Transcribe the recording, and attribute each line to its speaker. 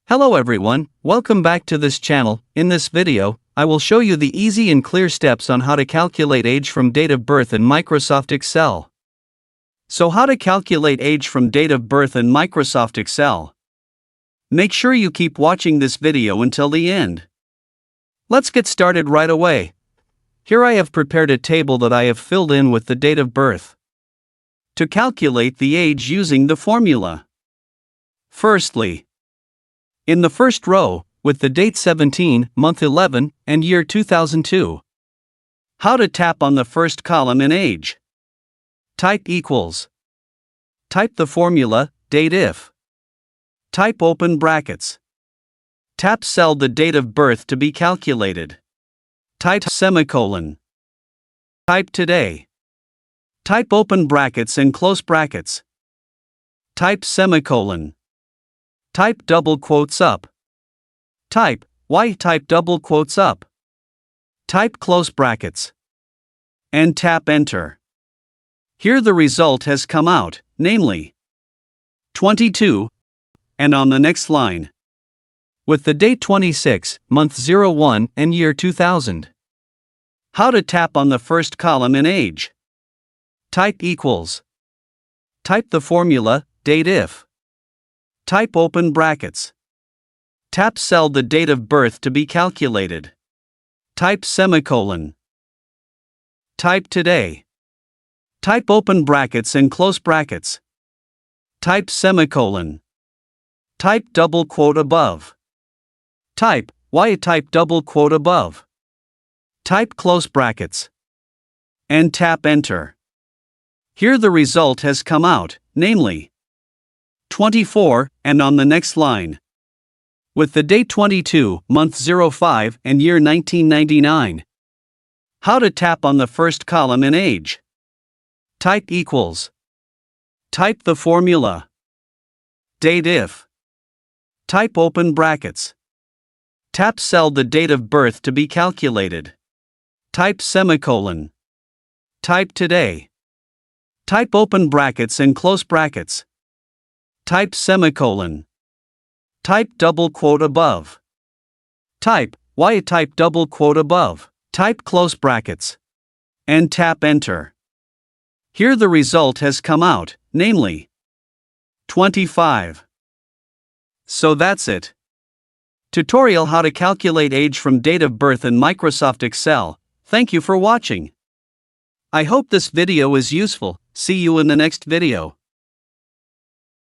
Speaker 1: Hello everyone, welcome back to this channel. In this video, I will show you the easy and clear steps on how to calculate age from date of birth in Microsoft Excel. So how to calculate age from date of birth in Microsoft Excel? Make sure you keep watching this video until the end. Let's get started right away. Here I have prepared a table that I have filled in with the date of birth. To calculate the age using the formula. Firstly, in the first row, with the date 17, month 11, and year 2002. How to tap on the first column in age. Type equals. Type the formula, date if. Type open brackets. Tap cell the date of birth to be calculated. Type semicolon. Type today. Type open brackets and close brackets. Type semicolon. Type double quotes up. Type double quotes up. Type close brackets. And tap enter. Here the result has come out, namely 22, and on the next line, with the date 26, month 01, and year 2000. How to tap on the first column in age. Type equals. Type the formula, date if. Type open brackets. Tap cell the date of birth to be calculated. Type semicolon. Type today. Type open brackets and close brackets. Type semicolon. Type double quote above. Type double quote above. Type close brackets. And tap enter. Here the result has come out, namely 24, and on the next line, with the date 22, month 05, and year 1999. How to tap on the first column in age. Type equals. Type the formula. Date if. Type open brackets. Tap cell the date of birth to be calculated. Type semicolon. Type today. Type open brackets and close brackets. Type semicolon. Type double quote above. Type double quote above. Type close brackets. And tap enter. Here the result has come out, namely 25. So that's it. Tutorial how to calculate age from date of birth in Microsoft Excel. Thank you for watching. I hope this video is useful. See you in the next video.